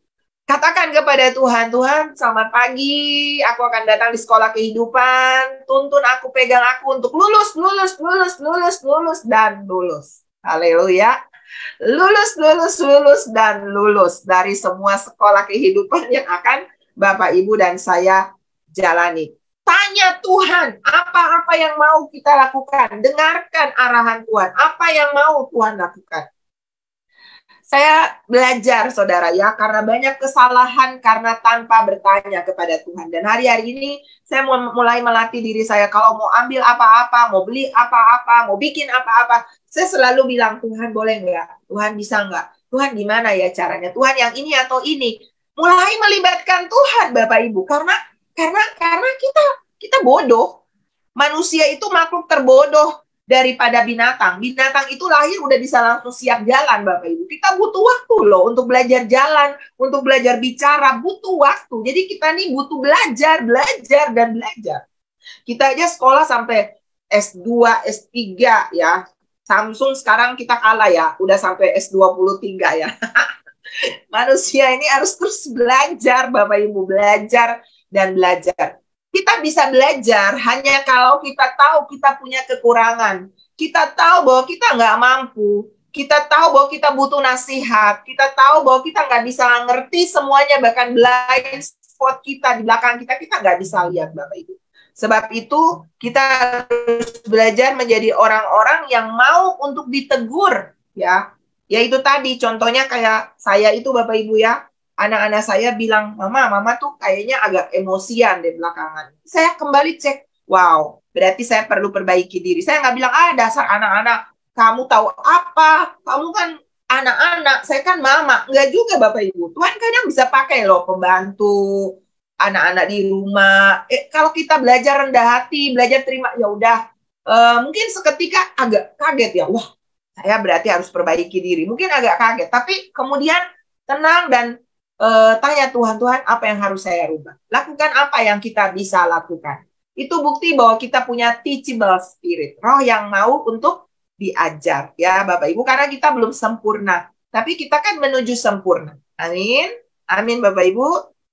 Katakan kepada Tuhan, Tuhan selamat pagi, aku akan datang di sekolah kehidupan, tuntun aku, pegang aku untuk lulus, dan lulus. Haleluya. Lulus, dan lulus dari semua sekolah kehidupan yang akan Bapak Ibu dan saya jalani. Tanya Tuhan, apa-apa yang mau kita lakukan. Dengarkan arahan Tuhan, apa yang mau Tuhan lakukan. Saya belajar, saudara ya, karena banyak kesalahan karena tanpa bertanya kepada Tuhan. Dan hari-hari ini saya mulai melatih diri saya, kalau mau ambil apa-apa, mau beli apa-apa, mau bikin apa-apa, saya selalu bilang, Tuhan boleh nggak? Tuhan bisa nggak? Tuhan gimana ya caranya? Tuhan yang ini atau ini? Mulai melibatkan Tuhan, Bapak Ibu, karena kita bodoh. Manusia itu makhluk terbodoh daripada binatang. Binatang itu lahir udah bisa langsung siap jalan, Bapak Ibu. Kita butuh waktu loh untuk belajar jalan, untuk belajar bicara, butuh waktu. Jadi kita nih butuh belajar, dan belajar. Kita aja sekolah sampai S2, S3 ya. Samsung sekarang kita kalah ya, udah sampai S23 ya. Manusia ini harus terus belajar, Bapak Ibu, belajar dan belajar. Kita bisa belajar hanya kalau kita tahu kita punya kekurangan. Kita tahu bahwa kita nggak mampu. Kita tahu bahwa kita butuh nasihat. Kita tahu bahwa kita nggak bisa ngerti semuanya. Bahkan blind spot kita di belakang kita nggak bisa lihat, Bapak Ibu. Sebab itu kita harus belajar menjadi orang-orang yang mau untuk ditegur. Ya, yaitu tadi contohnya kayak saya itu, Bapak Ibu ya. Anak-anak saya bilang, mama tuh kayaknya agak emosian deh belakangan. Saya kembali cek, wow, berarti saya perlu perbaiki diri. Saya nggak bilang, dasar anak-anak, kamu tahu apa? Kamu kan anak-anak, saya kan mama. Nggak juga, Bapak Ibu. Tuhan kadang bisa pakai loh pembantu, anak-anak di rumah. Kalau kita belajar rendah hati, belajar terima, ya udah. Mungkin seketika agak kaget ya, wah, saya berarti harus perbaiki diri. Mungkin agak kaget, tapi kemudian tenang dan tanya Tuhan, apa yang harus saya rubah? Lakukan apa yang kita bisa lakukan. Itu bukti bahwa kita punya teachable spirit. Roh yang mau untuk diajar. Ya Bapak Ibu, karena kita belum sempurna. Tapi kita kan menuju sempurna. Amin. Amin Bapak Ibu.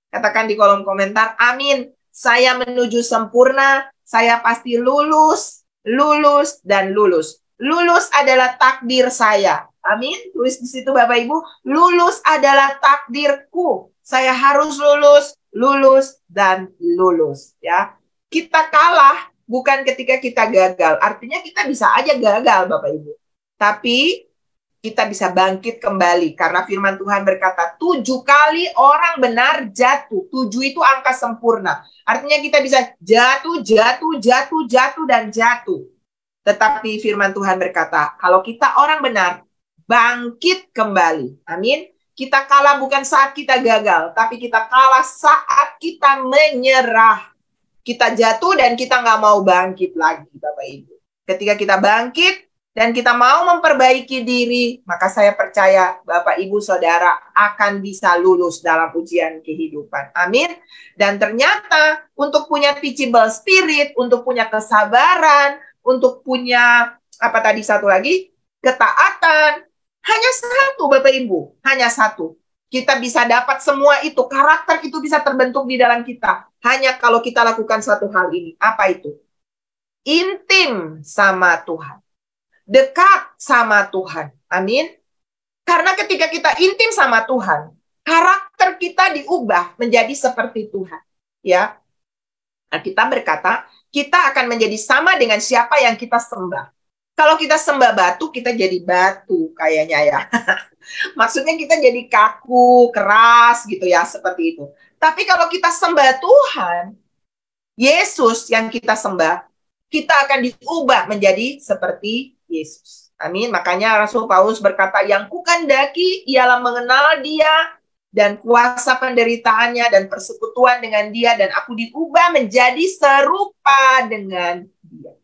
Katakan di kolom komentar, amin. Saya menuju sempurna. Saya pasti lulus, dan lulus. Lulus adalah takdir saya. Amin. Tulis di situ Bapak Ibu, lulus adalah takdirku. Saya harus lulus, dan lulus. Ya, kita kalah bukan ketika kita gagal. Artinya kita bisa aja gagal, Bapak Ibu. Tapi kita bisa bangkit kembali. Karena firman Tuhan berkata, 7 kali orang benar jatuh. 7 itu angka sempurna. Artinya kita bisa jatuh, dan jatuh. Tetapi firman Tuhan berkata, kalau kita orang benar, bangkit kembali. Amin. Kita kalah bukan saat kita gagal, tapi kita kalah saat kita menyerah. Kita jatuh dan kita nggak mau bangkit lagi, Bapak Ibu. Ketika kita bangkit dan kita mau memperbaiki diri, maka saya percaya Bapak Ibu Saudara akan bisa lulus dalam ujian kehidupan. Amin. Dan ternyata untuk punya teachable spirit, untuk punya kesabaran, untuk punya apa tadi satu lagi, ketaatan, hanya satu Bapak Ibu, hanya satu. Kita bisa dapat semua itu, karakter itu bisa terbentuk di dalam kita. Hanya kalau kita lakukan satu hal ini. Apa itu? Intim sama Tuhan. Dekat sama Tuhan. Amin. Karena ketika kita intim sama Tuhan, karakter kita diubah menjadi seperti Tuhan. Ya. Nah, kita berkata, kita akan menjadi sama dengan siapa yang kita sembah. Kalau kita sembah batu, kita jadi batu kayaknya ya. Maksudnya kita jadi kaku, keras gitu ya, seperti itu. Tapi kalau kita sembah Tuhan, Yesus yang kita sembah, kita akan diubah menjadi seperti Yesus. Amin. Makanya Rasul Paulus berkata, yang kukandaki ialah mengenal Dia dan kuasa penderitaannya dan persekutuan dengan Dia, dan aku diubah menjadi serupa dengan Dia.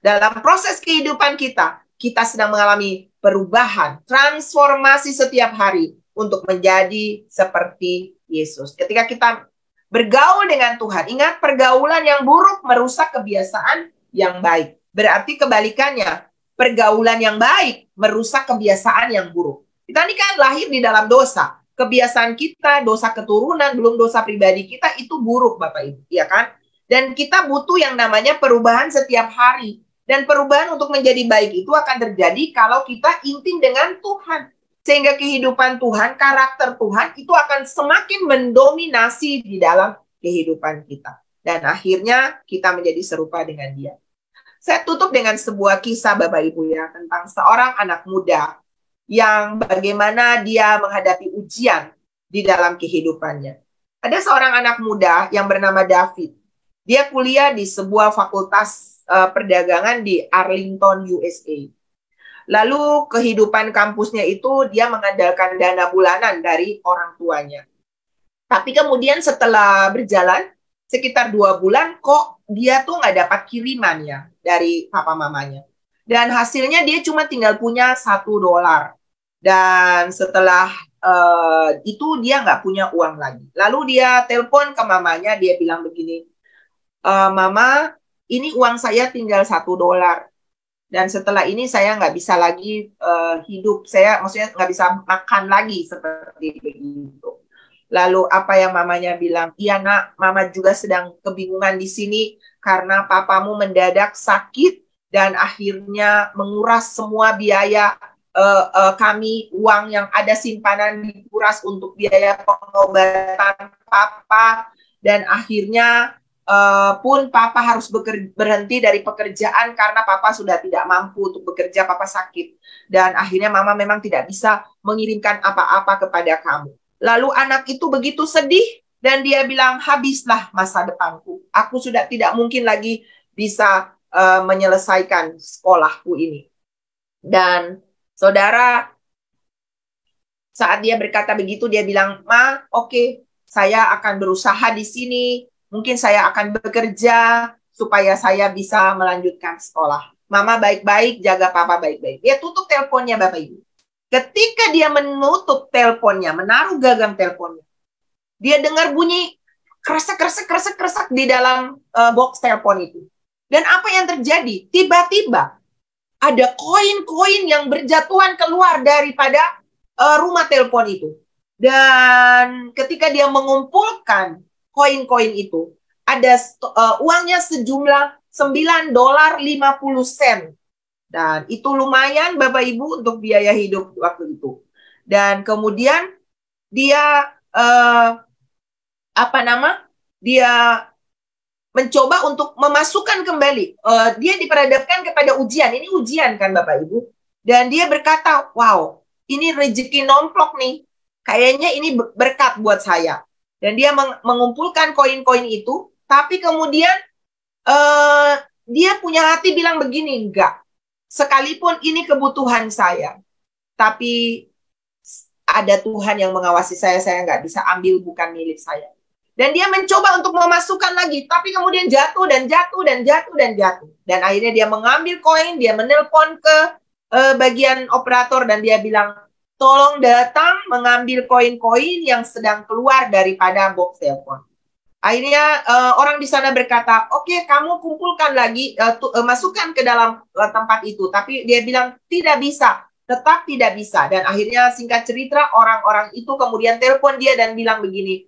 Dalam proses kehidupan kita, kita sedang mengalami perubahan, transformasi setiap hari untuk menjadi seperti Yesus. Ketika kita bergaul dengan Tuhan, ingat pergaulan yang buruk merusak kebiasaan yang baik. Berarti kebalikannya, pergaulan yang baik merusak kebiasaan yang buruk. Kita ini kan lahir di dalam dosa. Kebiasaan kita, dosa keturunan, belum dosa pribadi kita, itu buruk Bapak Ibu, ya kan? Dan kita butuh yang namanya perubahan setiap hari. Dan perubahan untuk menjadi baik itu akan terjadi kalau kita intim dengan Tuhan. Sehingga kehidupan Tuhan, karakter Tuhan itu akan semakin mendominasi di dalam kehidupan kita. Dan akhirnya kita menjadi serupa dengan Dia. Saya tutup dengan sebuah kisah Bapak Ibu ya, tentang seorang anak muda yang bagaimana dia menghadapi ujian di dalam kehidupannya. Ada seorang anak muda yang bernama David. Dia kuliah di sebuah fakultas perdagangan di Arlington, USA. Lalu kehidupan kampusnya itu dia mengandalkan dana bulanan dari orang tuanya. Tapi kemudian setelah berjalan sekitar 2 bulan kok dia tuh nggak dapat kiriman ya dari papa mamanya. Dan hasilnya dia cuma tinggal punya $1. Dan setelah itu dia nggak punya uang lagi. Lalu dia telepon ke mamanya, dia bilang begini, Mama, ini uang saya tinggal $1. Dan setelah ini saya nggak bisa lagi hidup. Saya maksudnya nggak bisa makan lagi seperti begitu. Lalu apa yang mamanya bilang? Iya nak, mama juga sedang kebingungan di sini karena papamu mendadak sakit dan akhirnya menguras semua biaya kami, uang yang ada simpanan dikuras untuk biaya pengobatan papa, dan akhirnya pun papa harus berhenti dari pekerjaan karena papa sudah tidak mampu untuk bekerja, papa sakit. Dan akhirnya mama memang tidak bisa mengirimkan apa-apa kepada kamu. Lalu anak itu begitu sedih dan dia bilang, habislah masa depanku. Aku sudah tidak mungkin lagi bisa menyelesaikan sekolahku ini. Dan saudara, saat dia berkata begitu, dia bilang, Ma, oke, saya akan berusaha di sini. Mungkin saya akan bekerja supaya saya bisa melanjutkan sekolah. Mama baik-baik, jaga papa baik-baik. Dia tutup teleponnya Bapak Ibu. Ketika dia menutup teleponnya, menaruh gagang teleponnya, dia dengar bunyi kresek di dalam box telepon itu. Dan apa yang terjadi? Tiba-tiba ada koin-koin yang berjatuhan keluar daripada rumah telepon itu. Dan ketika dia mengumpulkan koin-koin itu, ada uangnya sejumlah $9.50. Dan itu lumayan Bapak Ibu untuk biaya hidup waktu itu. Dan kemudian dia dia mencoba untuk memasukkan kembali. Dia diperhadapkan kepada ujian. Ini ujian kan Bapak Ibu. Dan dia berkata, wow, ini rezeki nomplok nih. Kayaknya ini berkat buat saya. Dan dia mengumpulkan koin-koin itu, tapi kemudian dia punya hati bilang begini, enggak. Sekalipun ini kebutuhan saya, tapi ada Tuhan yang mengawasi saya nggak bisa ambil, bukan milik saya. Dan dia mencoba untuk memasukkan lagi, tapi kemudian jatuh dan jatuh dan jatuh dan jatuh. Dan akhirnya dia mengambil koin, dia menelpon ke bagian operator dan dia bilang, tolong datang mengambil koin-koin yang sedang keluar daripada box telepon. Akhirnya orang di sana berkata, oke, kamu kumpulkan lagi, masukkan ke dalam tempat itu. Tapi dia bilang, tidak bisa, tetap tidak bisa. Dan akhirnya singkat cerita, orang-orang itu kemudian telepon dia dan bilang begini,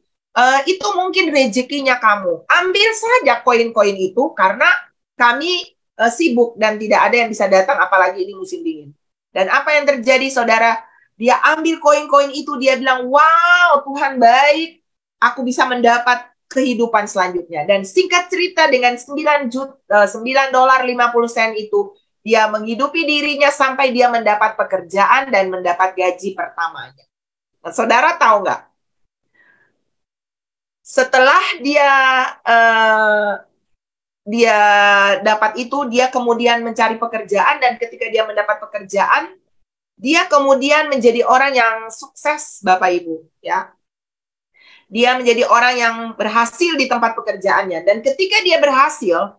itu mungkin rezekinya kamu. Ambil saja koin-koin itu karena kami sibuk dan tidak ada yang bisa datang, apalagi ini musim dingin. Dan apa yang terjadi, saudara? Dia ambil koin-koin itu, dia bilang, wow, Tuhan baik, aku bisa mendapat kehidupan selanjutnya. Dan singkat cerita, dengan $9.50 itu, dia menghidupi dirinya sampai dia mendapat pekerjaan dan mendapat gaji pertamanya. Nah, saudara tahu nggak? Setelah dia dapat itu, dia kemudian mencari pekerjaan, dan ketika dia mendapat pekerjaan, dia kemudian menjadi orang yang sukses, Bapak Ibu, ya. Dia menjadi orang yang berhasil di tempat pekerjaannya. Dan ketika dia berhasil,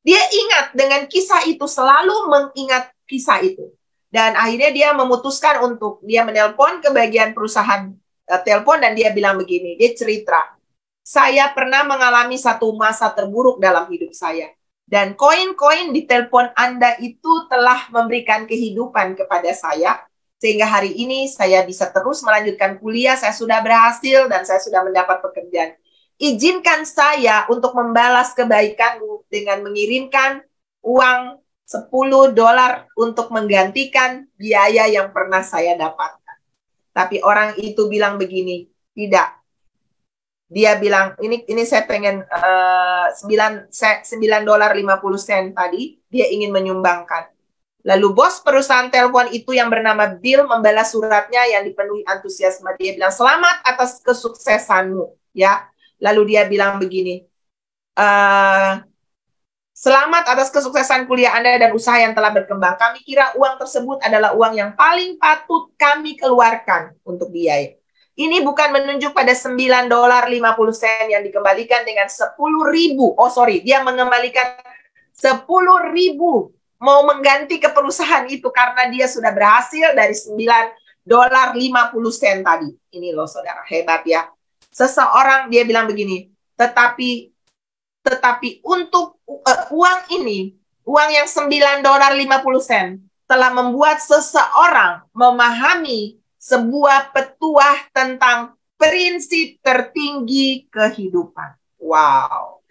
dia ingat dengan kisah itu, selalu mengingat kisah itu. Dan akhirnya dia memutuskan untuk dia menelpon ke bagian perusahaan telepon dan dia bilang begini, dia cerita, saya pernah mengalami satu masa terburuk dalam hidup saya. Dan koin-koin di telepon Anda itu telah memberikan kehidupan kepada saya. Sehingga hari ini saya bisa terus melanjutkan kuliah, saya sudah berhasil dan saya sudah mendapat pekerjaan. Izinkan saya untuk membalas kebaikanmu dengan mengirimkan uang $10 untuk menggantikan biaya yang pernah saya dapatkan. Tapi orang itu bilang begini, tidak. Dia bilang, ini saya pengen $9.50 tadi, dia ingin menyumbangkan. Lalu bos perusahaan telepon itu yang bernama Bill membalas suratnya yang dipenuhi antusiasme. Dia bilang, selamat atas kesuksesanmu. Ya. Lalu dia bilang begini, selamat atas kesuksesan kuliah Anda dan usaha yang telah berkembang. Kami kira uang tersebut adalah uang yang paling patut kami keluarkan untuk biaya. Ini bukan menunjuk pada $9.50 yang dikembalikan dengan 10.000. Oh sorry, dia mengembalikan 10.000. Mau mengganti ke perusahaan itu karena dia sudah berhasil dari $9.50 tadi. Ini loh saudara, hebat ya. Seseorang dia bilang begini, tetapi untuk uang ini, uang yang $9.50 telah membuat seseorang memahami sebuah petuah tentang prinsip tertinggi kehidupan. Wow.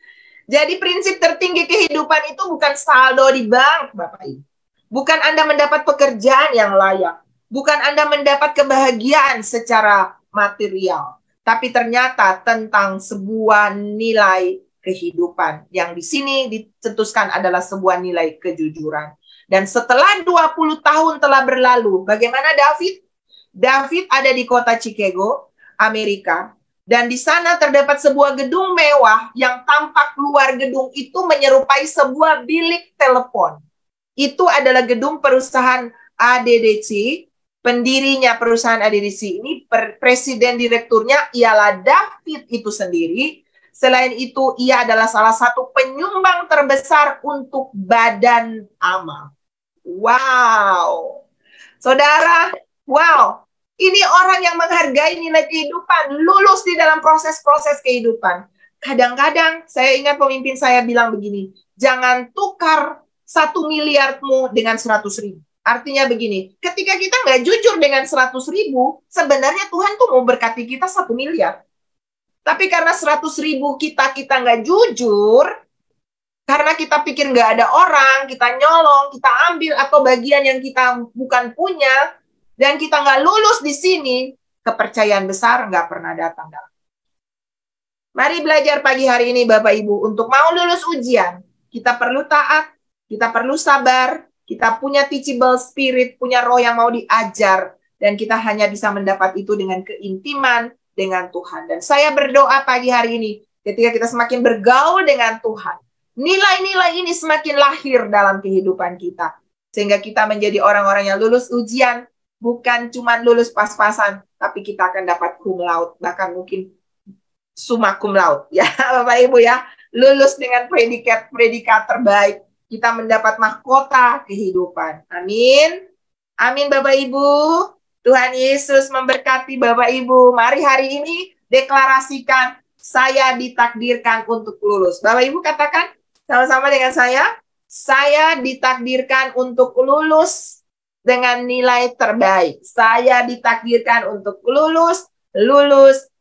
Jadi prinsip tertinggi kehidupan itu bukan saldo di bank, Bapak Ibu. Bukan Anda mendapat pekerjaan yang layak. Bukan Anda mendapat kebahagiaan secara material. Tapi ternyata tentang sebuah nilai kehidupan. Yang di sini dicetuskan adalah sebuah nilai kejujuran. Dan setelah 20 tahun telah berlalu, bagaimana David? David ada di kota Chicago, Amerika, dan di sana terdapat sebuah gedung mewah yang tampak luar gedung itu menyerupai sebuah bilik telepon. Itu adalah gedung perusahaan ADDC, pendirinya perusahaan ADDC ini, presiden direkturnya ialah David itu sendiri. Selain itu, ia adalah salah satu penyumbang terbesar untuk Badan Amal. Wow. Saudara, wow, ini orang yang menghargai nilai kehidupan, lulus di dalam proses-proses kehidupan. Kadang-kadang saya ingat pemimpin saya bilang begini, jangan tukar 1 miliarmu dengan 100.000. Artinya begini, ketika kita nggak jujur dengan 100.000, sebenarnya Tuhan tuh mau berkati kita 1 miliar. Tapi karena 100.000 kita nggak jujur, karena kita pikir nggak ada orang, kita nyolong, kita ambil, atau bagian yang kita bukan punya, dan kita nggak lulus di sini, kepercayaan besar nggak pernah datang. Mari belajar pagi hari ini Bapak Ibu, untuk mau lulus ujian, kita perlu taat, kita perlu sabar, Kita punya teachable spirit, punya roh yang mau diajar, dan kita hanya bisa mendapat itu dengan keintiman dengan Tuhan. Dan saya berdoa pagi hari ini, ketika kita semakin bergaul dengan Tuhan, nilai-nilai ini semakin lahir dalam kehidupan kita. Sehingga kita menjadi orang-orang yang lulus ujian, bukan cuma lulus pas-pasan, tapi kita akan dapat cum laude, bahkan mungkin summa cum laude. Ya, Bapak Ibu ya, lulus dengan predikat terbaik. Kita mendapat mahkota kehidupan. Amin. Amin Bapak Ibu. Tuhan Yesus memberkati Bapak Ibu. Mari hari ini deklarasikan, saya ditakdirkan untuk lulus. Bapak Ibu katakan sama-sama dengan saya ditakdirkan untuk lulus dengan nilai terbaik. Saya ditakdirkan untuk lulus,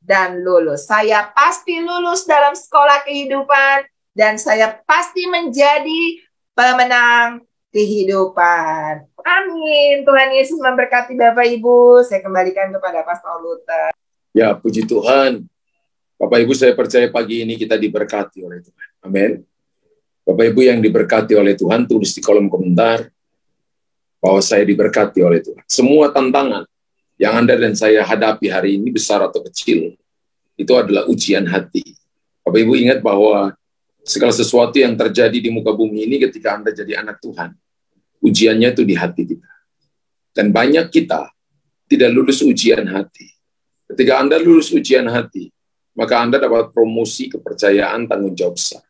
dan lulus. Saya pasti lulus dalam sekolah kehidupan, dan saya pasti menjadi pemenang kehidupan. Amin. Tuhan Yesus memberkati Bapak Ibu. Saya kembalikan kepada Pastor Luther. Ya, puji Tuhan. Bapak Ibu, saya percaya pagi ini kita diberkati oleh Tuhan. Amin. Bapak Ibu yang diberkati oleh Tuhan, tulis di kolom komentar bahwa saya diberkati oleh Tuhan. Semua tantangan yang Anda dan saya hadapi hari ini, besar atau kecil, itu adalah ujian hati. Bapak Ibu ingat bahwa segala sesuatu yang terjadi di muka bumi ini ketika Anda jadi anak Tuhan, ujiannya itu di hati kita. Dan banyak kita tidak lulus ujian hati. Ketika Anda lulus ujian hati, maka Anda dapat promosi kepercayaan, tanggung jawab besar.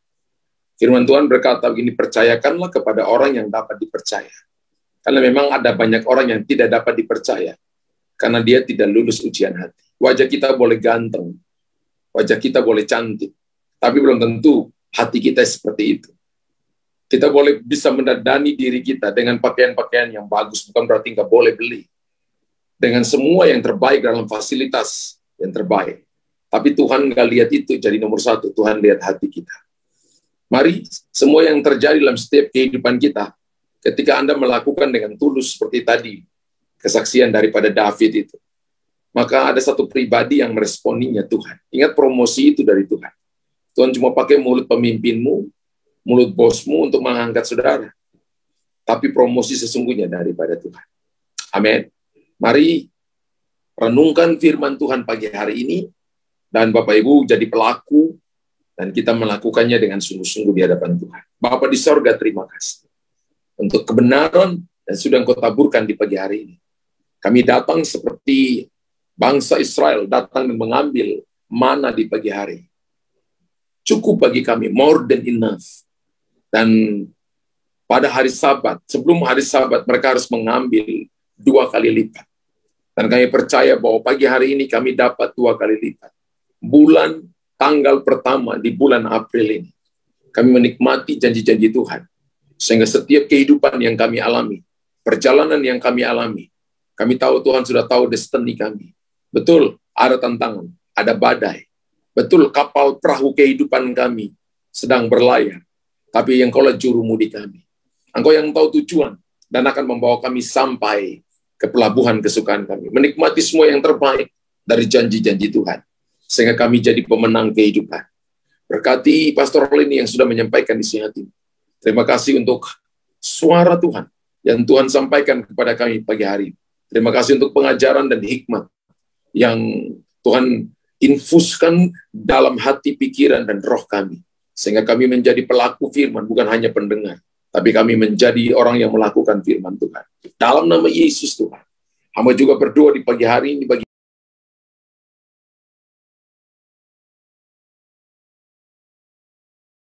Firman Tuhan berkata begini, percayakanlah kepada orang yang dapat dipercaya. Karena memang ada banyak orang yang tidak dapat dipercaya, karena dia tidak lulus ujian hati. Wajah kita boleh ganteng, wajah kita boleh cantik, tapi belum tentu hati kita seperti itu. Kita boleh bisa mendandani diri kita dengan pakaian-pakaian yang bagus, bukan berarti nggak boleh beli. Dengan semua yang terbaik dalam fasilitas yang terbaik. Tapi Tuhan nggak lihat itu jadi nomor satu, Tuhan lihat hati kita. Mari semua yang terjadi dalam setiap kehidupan kita, ketika Anda melakukan dengan tulus seperti tadi, kesaksian daripada David itu, maka ada satu pribadi yang meresponinya Tuhan. Ingat, promosi itu dari Tuhan. Tuhan cuma pakai mulut pemimpinmu, mulut bosmu untuk mengangkat saudara. Tapi promosi sesungguhnya daripada Tuhan. Amin. Mari renungkan firman Tuhan pagi hari ini, dan Bapak Ibu jadi pelaku, dan kita melakukannya dengan sungguh-sungguh di hadapan Tuhan. Bapa di sorga, terima kasih untuk kebenaran yang sudah Engkau taburkan di pagi hari ini. Kami datang seperti bangsa Israel datang dan mengambil mana di pagi hari. Cukup bagi kami, more than enough. Dan pada hari Sabat, sebelum hari Sabat, mereka harus mengambil 2 kali lipat. Dan kami percaya bahwa pagi hari ini kami dapat 2 kali lipat. Bulan tanggal pertama di bulan April ini, kami menikmati janji-janji Tuhan. Sehingga setiap kehidupan yang kami alami, perjalanan yang kami alami, kami tahu Tuhan sudah tahu destiny kami. Betul, ada tantangan, ada badai. Betul, kapal perahu kehidupan kami sedang berlayar. Tapi Engkaulah jurumudi kami. Engkau yang tahu tujuan dan akan membawa kami sampai ke pelabuhan kesukaan kami. Menikmati semua yang terbaik dari janji-janji Tuhan. Sehingga kami jadi pemenang kehidupan. Berkati Pastor Lini yang sudah menyampaikan isi hati. Terima kasih untuk suara Tuhan yang Tuhan sampaikan kepada kami pagi hari. Terima kasih untuk pengajaran dan hikmat yang Tuhan infuskan dalam hati, pikiran, dan roh kami. Sehingga kami menjadi pelaku firman, bukan hanya pendengar. Tapi kami menjadi orang yang melakukan firman Tuhan. Dalam nama Yesus Tuhan. Hamba juga berdoa di pagi hari ini bagi